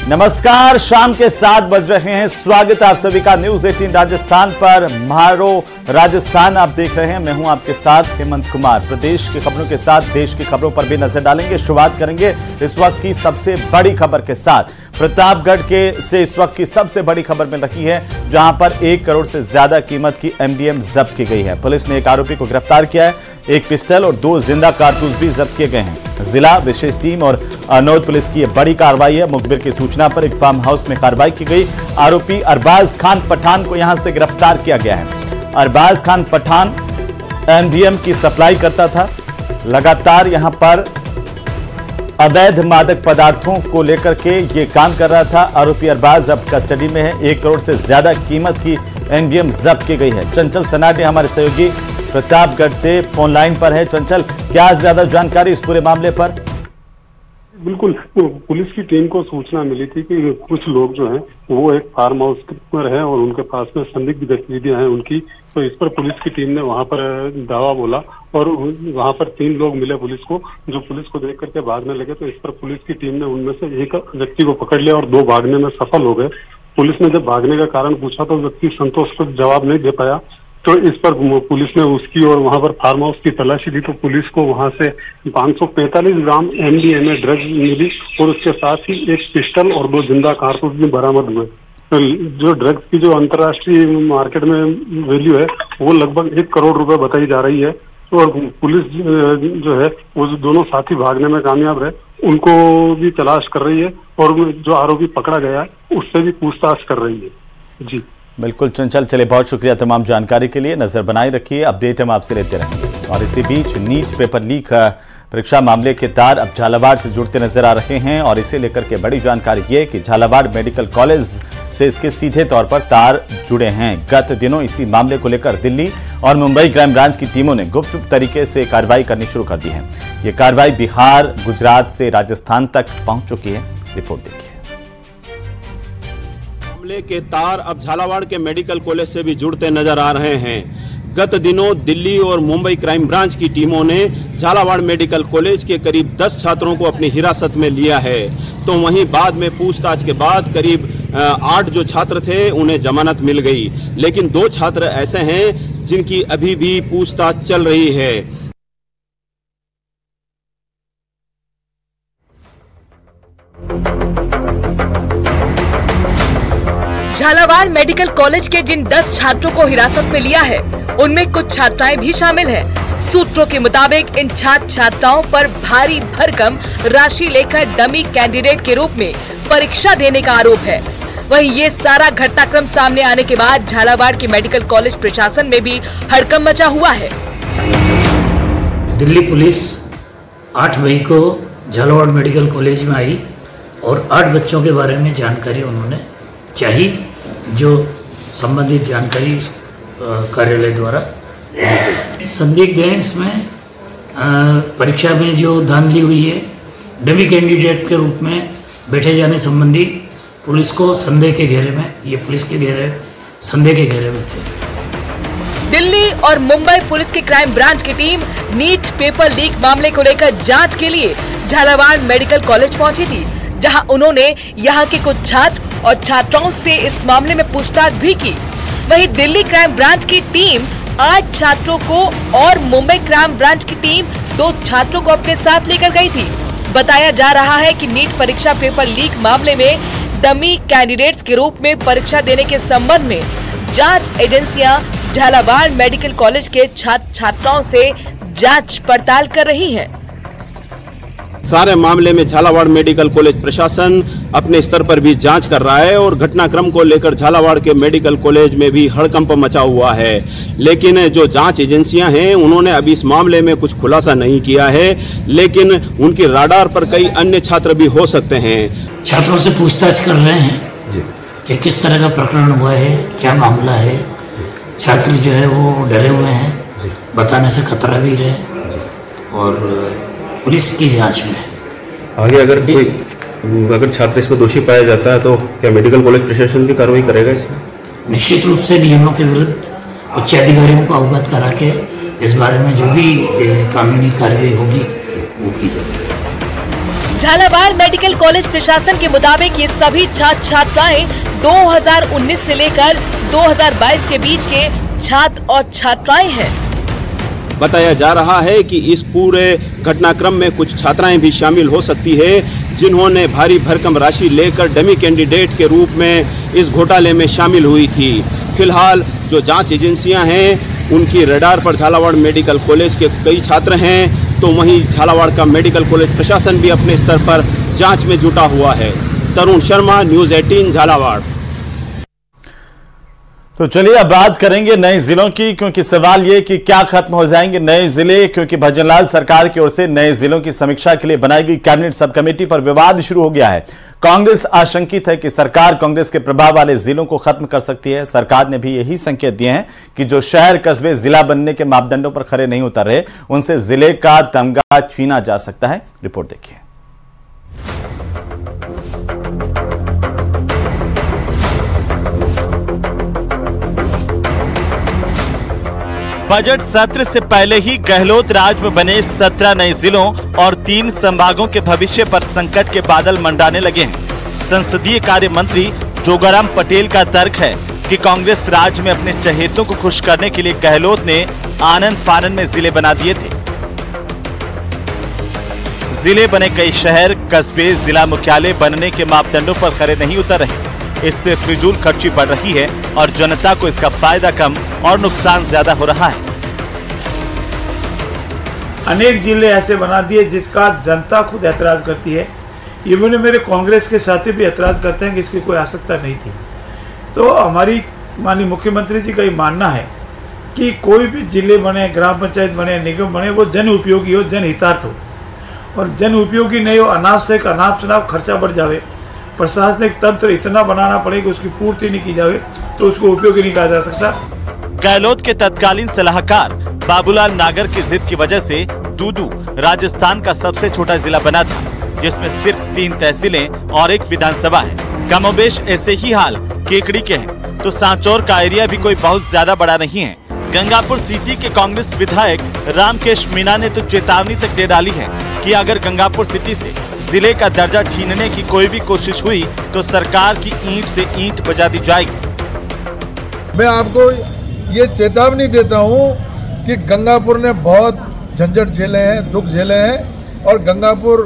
नमस्कार, शाम के 7 बज रहे हैं। स्वागत है आप सभी का न्यूज 18 राजस्थान पर। मारो राजस्थान आप देख रहे हैं। मैं हूं आपके साथ हेमंत कुमार। प्रदेश की खबरों के साथ देश की खबरों पर भी नजर डालेंगे। शुरुआत करेंगे इस वक्त की सबसे बड़ी खबर के साथ। प्रतापगढ़ से इस वक्त की सबसे बड़ी खबर मिल रही है, जहां पर 1 करोड़ से ज्यादा कीमत की एमडीएम जब्त की गई है। पुलिस ने एक आरोपी को गिरफ्तार किया है। एक पिस्टल और 2 जिंदा कारतूस भी जब्त किए गए हैं। जिला विशेष टीम और अनौद पुलिस की यह बड़ी कार्रवाई है। मुखबिर की सूचना पर एक फार्म हाउस में कार्रवाई की गई। आरोपी अरबाज खान पठान को यहां से गिरफ्तार किया गया है। अरबाज खान पठान एमडीएम की सप्लाई करता था। लगातार यहां पर अवैध मादक पदार्थों को लेकर के ये काम कर रहा था। आरोपी अरबाज अब कस्टडी में है। 1 करोड़ से ज्यादा कीमत की एमडीएम जब्त की गई है। चंचल सनाटे हमारे सहयोगी प्रतापगढ़ से फोन लाइन पर है। चंचल, क्या ज्यादा जानकारी इस पूरे मामले पर? बिल्कुल, पुलिस की टीम को सूचना मिली थी कि कुछ लोग जो हैं वो एक फार्म हाउस पर हैं और उनके पास में संदिग्ध गतिविधियां हैं उनकी। तो इस पर पुलिस की टीम ने वहां पर दावा बोला और वहां पर 3 लोग मिले पुलिस को, जो पुलिस को देख करके भागने लगे। तो इस पर पुलिस की टीम ने उनमें से एक व्यक्ति को पकड़ लिया और 2 भागने में सफल हो गए। पुलिस ने जब भागने का कारण पूछा तो व्यक्ति संतोषजनक जवाब नहीं दे पाया। तो इस पर पुलिस ने उसकी और वहां पर फार्म हाउस की तलाशी ली। तो पुलिस को वहां से 545 ग्राम एमडीएमए ड्रग्स मिली और उसके साथ ही एक पिस्टल और 2 जिंदा कारतूस भी बरामद हुए। तो जो ड्रग्स की जो अंतर्राष्ट्रीय मार्केट में वैल्यू है वो लगभग 1 करोड़ रुपए बताई जा रही है। और पुलिस जो है वो जो दोनों साथी भागने में कामयाब रहे, उनको भी तलाश कर रही है और जो आरोपी पकड़ा गया है उससे भी पूछताछ कर रही है। जी बिल्कुल चंचल, चले बहुत शुक्रिया तमाम जानकारी के लिए। नजर बनाए रखिए, अपडेट हम आपसे लेते रहेंगे। और इसी बीच नीट पेपर लीक परीक्षा मामले के तार अब झालावाड़ से जुड़ते नजर आ रहे हैं। और इसे लेकर के बड़ी जानकारी ये कि झालावाड़ मेडिकल कॉलेज से इसके सीधे तौर पर तार जुड़े हैं। गत दिनों इसी मामले को लेकर दिल्ली और मुंबई क्राइम ब्रांच की टीमों ने गुपचुप तरीके से कार्रवाई करनी शुरू कर दी है। ये कार्रवाई बिहार, गुजरात से राजस्थान तक पहुंच चुकी है। रिपोर्ट देखिए। मामले के तार अब झालावाड़ के मेडिकल कॉलेज से भी जुड़ते नजर आ रहे हैं। गत दिनों दिल्ली और मुंबई क्राइम ब्रांच की टीमों ने झालावाड़ मेडिकल कॉलेज के करीब 10 छात्रों को अपनी हिरासत में लिया है। तो वहीं बाद में पूछताछ के बाद करीब 8 जो छात्र थे उन्हें जमानत मिल गई। लेकिन 2 छात्र ऐसे हैं जिनकी अभी भी पूछताछ चल रही है। झालावाड़ मेडिकल कॉलेज के जिन 10 छात्रों को हिरासत में लिया है उनमें कुछ छात्राएं भी शामिल हैं। सूत्रों के मुताबिक इन छात्र छात्राओं पर भारी भरकम राशि लेकर डमी कैंडिडेट के रूप में परीक्षा देने का आरोप है। वहीं ये सारा घटनाक्रम सामने आने के बाद झालावाड़ के मेडिकल कॉलेज प्रशासन में भी हड़कंप मचा हुआ है। दिल्ली पुलिस 8 मई को झालावाड़ मेडिकल कॉलेज में आई और 8 बच्चों के बारे में जानकारी उन्होंने चाहिए, जो संबंधित जानकारी कार्यालय द्वारा संदिग्ध है। इसमें परीक्षा में जो धांधली हुई है, डमी कैंडिडेट के रूप में बैठे जाने संबंधी पुलिस को संदेह के घेरे में, ये पुलिस के संदेह के घेरे में थे। दिल्ली और मुंबई पुलिस की क्राइम ब्रांच की टीम नीट पेपर लीक मामले को लेकर जांच के लिए झालावाड़ मेडिकल कॉलेज पहुंची थी, जहां उन्होंने यहां के कुछ छात्र और छात्राओं से इस मामले में पूछताछ भी की। वहीं दिल्ली क्राइम ब्रांच की टीम 8 छात्रों को और मुंबई क्राइम ब्रांच की टीम 2 छात्रों को अपने साथ लेकर गई थी। बताया जा रहा है कि नीट परीक्षा पेपर लीक मामले में डमी कैंडिडेट्स के रूप में परीक्षा देने के संबंध में जांच एजेंसियां झालावाड़ मेडिकल कॉलेज के छात्र छात्राओं से जांच पड़ताल कर रही हैं। सारे मामले में झालावाड़ मेडिकल कॉलेज प्रशासन अपने स्तर पर भी जांच कर रहा है और घटनाक्रम को लेकर झालावाड़ के मेडिकल कॉलेज में भी हड़कंप मचा हुआ है। लेकिन जो जांच एजेंसियां हैं उन्होंने अभी इस मामले में कुछ खुलासा नहीं किया है, लेकिन उनकी राडार पर कई अन्य छात्र भी हो सकते हैं। छात्रों से पूछताछ कर रहे हैं कि किस तरह का प्रकरण हुआ है, क्या मामला है। छात्र जो है वो डरे हुए हैं, बताने से खतरा भी रहे और पुलिस की जांच में आगे अगर छात्र इसमें दोषी पाया जाता है तो क्या मेडिकल कॉलेज प्रशासन भी कार्रवाई करेगा इसमें? निश्चित रूप से नियमों के विरुद्ध उच्च अधिकारियों को अवगत करा के इस बारे में जो भी कानूनी कार्रवाई होगी वो की जाएगी। झालावाड़ मेडिकल कॉलेज प्रशासन के मुताबिक ये सभी छात्र छात्राएं 2019 से लेकर 2022 के बीच के छात्र और छात्राएं हैं। बताया जा रहा है कि इस पूरे घटनाक्रम में कुछ छात्राएं भी शामिल हो सकती है, जिन्होंने भारी भरकम राशि लेकर डमी कैंडिडेट के रूप में इस घोटाले में शामिल हुई थी। फिलहाल जो जांच एजेंसियां हैं उनकी रडार पर झालावाड़ मेडिकल कॉलेज के कई छात्र हैं, तो वहीं झालावाड़ का मेडिकल कॉलेज प्रशासन भी अपने स्तर पर जांच में जुटा हुआ है। तरुण शर्मा, न्यूज़ 18 झालावाड़। तो चलिए अब बात करेंगे नए जिलों की, क्योंकि सवाल ये कि क्या खत्म हो जाएंगे नए जिले, क्योंकि भजनलाल सरकार की ओर से नए जिलों की समीक्षा के लिए बनाई गई कैबिनेट सब कमेटी पर विवाद शुरू हो गया है। कांग्रेस आशंकित है कि सरकार कांग्रेस के प्रभाव वाले जिलों को खत्म कर सकती है। सरकार ने भी यही संकेत दिए हैं कि जो शहर कस्बे जिला बनने के मापदंडों पर खरे नहीं उतर रहे, उनसे जिले का तमगा छीना जा सकता है। रिपोर्ट देखिए। बजट सत्र से पहले ही गहलोत राज में बने 17 नए जिलों और 3 संभागों के भविष्य पर संकट के बादल मंडाने लगे हैं। संसदीय कार्य मंत्री जोगाराम पटेल का तर्क है कि कांग्रेस राज में अपने चहेतों को खुश करने के लिए गहलोत ने आनन फानन में जिले बना दिए थे। जिले बने कई शहर कस्बे जिला मुख्यालय बनने के मापदंडों पर खरे नहीं उतर रहे। इससे फिजूल खर्ची बढ़ रही है और जनता को इसका फायदा कम और नुकसान ज्यादा हो रहा है। अनेक जिले ऐसे बना दिए जिसका जनता खुद ऐतराज करती है। इवन मेरे कांग्रेस के साथी भी ऐतराज करते हैं कि इसकी कोई आवश्यकता नहीं थी। तो हमारी माननीय मुख्यमंत्री जी का ये मानना है कि कोई भी जिले बने, ग्राम पंचायत बने, निगम बने, वो जन उपयोगी हो, जनहितार्थ हो। और जन उपयोगी नहीं हो, अनाप से अनाप शनाप खर्चा बढ़ जावे, प्रशासनिक तंत्र इतना बनाना पड़ेगा उसकी पूर्ति नहीं की जाए तो उसको उपयोगी नहीं कहा जा सकता। गहलोत के तत्कालीन सलाहकार बाबूलाल नागर की जिद की वजह से दूदू राजस्थान का सबसे छोटा जिला बना था, जिसमें सिर्फ 3 तहसीलें और 1 विधानसभा है। कमोबेश ऐसे ही हाल केकड़ी के हैं, तो सांचौर का एरिया भी कोई बहुत ज्यादा बड़ा नहीं है। गंगापुर सिटी के कांग्रेस विधायक रामकेश मीणा ने तो चेतावनी तक दे डाली है कि अगर गंगापुर सिटी से जिले का दर्जा छीनने की कोई भी कोशिश हुई तो सरकार की ईंट से ईंट बजा दी जाएगी। मैं आपको ये चेतावनी देता हूँ कि गंगापुर ने बहुत झंझट झेले हैं, दुख झेले हैं, और गंगापुर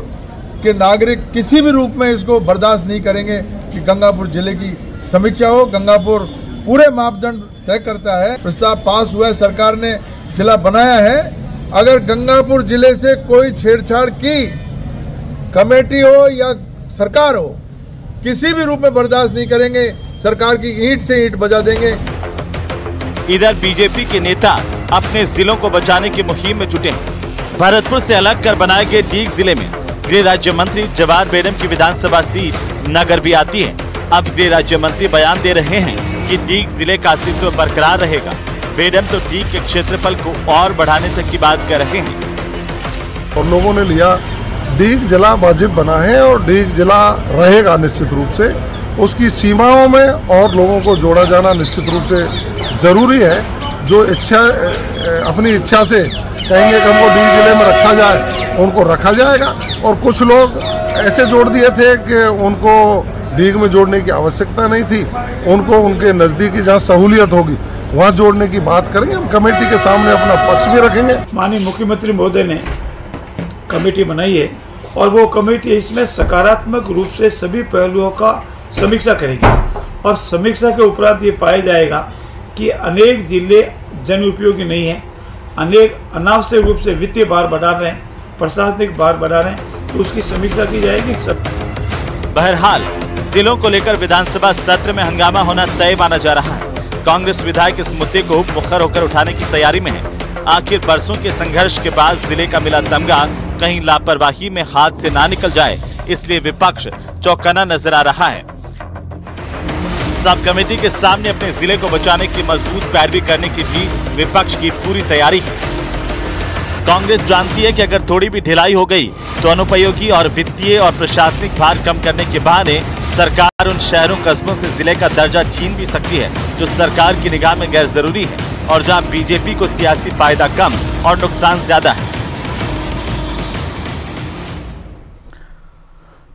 के नागरिक किसी भी रूप में इसको बर्दाश्त नहीं करेंगे कि गंगापुर जिले की समीक्षा हो। गंगापुर पूरे मापदंड तय करता है, प्रस्ताव पास हुआ है, सरकार ने जिला बनाया है। अगर गंगापुर जिले से कोई छेड़छाड़ की कमेटी हो या सरकार हो, किसी भी रूप में बर्दाश्त नहीं करेंगे, सरकार की ईंट से ईंट बजा देंगे। इधर बीजेपी के नेता अपने जिलों को बचाने की मुहिम में जुटे हैं। भरतपुर से अलग कर बनाए गए डीग जिले में गृह राज्य मंत्री जवाहर बेडम की विधानसभा सीट नगर भी आती है। अब गृह राज्य मंत्री बयान दे रहे हैं कि डीग जिले का अस्तित्व बरकरार रहेगा। बेडम तो डीग के क्षेत्रफल को और बढ़ाने तक की बात कर रहे हैं। और लोगों ने लिया डीग जिला वाजिब बना है और डीग जिला रहेगा निश्चित रूप से। उसकी सीमाओं में और लोगों को जोड़ा जाना निश्चित रूप से जरूरी है। जो इच्छा अपनी इच्छा से कहेंगे कि हमको डीग जिले में रखा जाए, उनको रखा जाएगा। और कुछ लोग ऐसे जोड़ दिए थे कि उनको डीग में जोड़ने की आवश्यकता नहीं थी, उनको उनके नज़दीकी जहाँ सहूलियत होगी वहाँ जोड़ने की बात करेंगे। हम कमेटी के सामने अपना पक्ष भी रखेंगे। माननीय मुख्यमंत्री महोदय ने कमेटी बनाई है और वो कमेटी इसमें सकारात्मक रूप से सभी पहलुओं का समीक्षा करेगी और समीक्षा के उपरांत ये पाया जाएगा कि अनेक जिले जन उपयोगी नहीं हैं, अनेक अनावश्यक रूप से वित्तीय भार बढ़ा रहे हैं, प्रशासनिक भार बढ़ा रहे हैं, तो उसकी समीक्षा की जाएगी। बहरहाल जिलों को लेकर विधानसभा सत्र में हंगामा होना तय माना जा रहा है। कांग्रेस विधायक इस मुद्दे को मुखर होकर उठाने की तैयारी में है। आखिर बरसों के संघर्ष के बाद जिले का मिला तमगा कहीं लापरवाही में हाथ से ना निकल जाए, इसलिए विपक्ष चौकन्ना नजर आ रहा है। सब कमेटी के सामने अपने जिले को बचाने की मजबूत पैरवी करने की भी विपक्ष की पूरी तैयारी है। कांग्रेस जानती है कि अगर थोड़ी भी ढिलाई हो गई तो अनुपयोगी और वित्तीय और प्रशासनिक भार कम करने के बहाने सरकार उन शहरों कस्बों से जिले का दर्जा छीन भी सकती है जो सरकार की निगाह में गैर जरूरी है और जहां बीजेपी को सियासी फायदा कम और नुकसान ज्यादा है।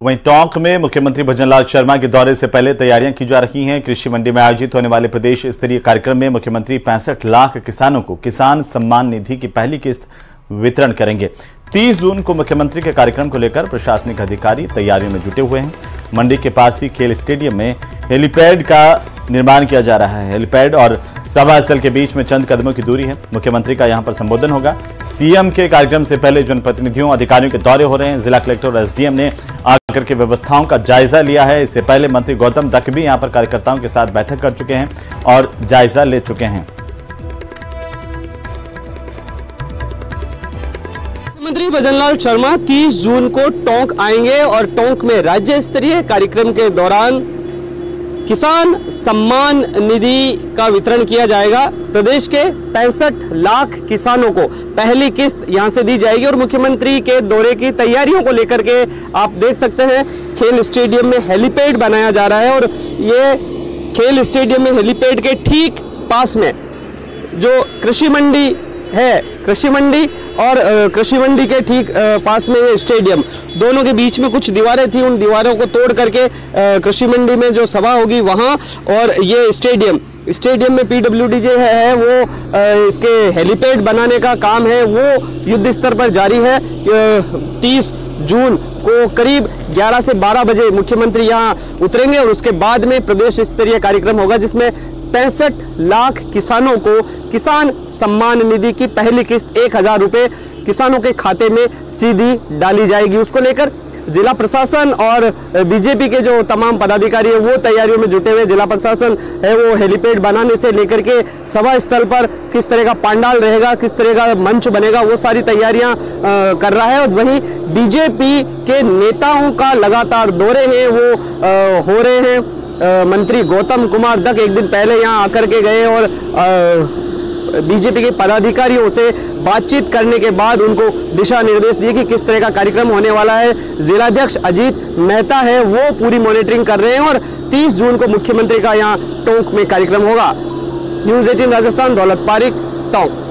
वहीं टोंक में मुख्यमंत्री भजनलाल शर्मा के दौरे से पहले तैयारियां की जा रही हैं। कृषि मंडी में आयोजित होने वाले प्रदेश स्तरीय कार्यक्रम में मुख्यमंत्री 65 लाख किसानों को किसान सम्मान निधि की पहली किस्त वितरण करेंगे। 30 जून को मुख्यमंत्री के कार्यक्रम को लेकर प्रशासनिक अधिकारी तैयारियों में जुटे हुए हैं। मंडी के पास ही खेल स्टेडियम में हेलीपैड का निर्माण किया जा रहा है। हेलीपैड और सभा स्थल के बीच में चंद कदमों की दूरी है। मुख्यमंत्री का यहां पर संबोधन होगा। सीएम के कार्यक्रम से पहले जनप्रतिनिधियों अधिकारियों के दौरे हो रहे हैं। जिला कलेक्टर और एसडीएम ने आकर के व्यवस्थाओं का जायजा लिया है। इससे पहले मंत्री गौतम दक भी यहां पर कार्यकर्ताओं के साथ बैठक कर चुके हैं और जायजा ले चुके हैं। मुख्यमंत्री भजनलाल शर्मा 30 जून को टोंक आएंगे और टोंक में राज्य स्तरीय कार्यक्रम के दौरान किसान सम्मान निधि का वितरण किया जाएगा। प्रदेश के 65 लाख किसानों को पहली किस्त यहां से दी जाएगी और मुख्यमंत्री के दौरे की तैयारियों को लेकर के आप देख सकते हैं खेल स्टेडियम में हेलीपैड बनाया जा रहा है और ये खेल स्टेडियम में हेलीपैड के ठीक पास में जो कृषि मंडी है, कृषि मंडी और कृषि मंडी के ठीक पास में ये स्टेडियम, दोनों के बीच में कुछ दीवारें थी, उन दीवारों को तोड़ करके कृषि मंडी में जो सभा होगी वहां और ये स्टेडियम में पीडब्ल्यूडी जो है वो इसके हेलीपैड बनाने का काम है वो युद्ध स्तर पर जारी है। 30 जून को करीब 11 से 12 बजे मुख्यमंत्री यहां उतरेंगे और उसके बाद में प्रदेश स्तरीय कार्यक्रम होगा जिसमें 65 लाख किसानों को किसान सम्मान निधि की पहली किस्त 1000 रुपए किसानों के खाते में सीधी डाली जाएगी। उसको लेकर जिला प्रशासन और बीजेपी के जो तमाम पदाधिकारी है वो तैयारियों में जुटे हुए। जिला प्रशासन है वो हेलीपैड बनाने से लेकर के सभा स्थल पर किस तरह का पंडाल रहेगा, किस तरह का मंच बनेगा, वो सारी तैयारियां कर रहा है। और वहीं बीजेपी के नेताओं का लगातार दौरे हैं वो हो रहे हैं। मंत्री गौतम कुमार दक एक दिन पहले यहां आकर के गए और बीजेपी के पदाधिकारियों से बातचीत करने के बाद उनको दिशा निर्देश दिए कि किस तरह का कार्यक्रम होने वाला है। जिलाध्यक्ष अजीत मेहता है वो पूरी मॉनिटरिंग कर रहे हैं और 30 जून को मुख्यमंत्री का यहां टोंक में कार्यक्रम होगा। न्यूज़ 18 राजस्थान, दौलत पारिक, टोंक।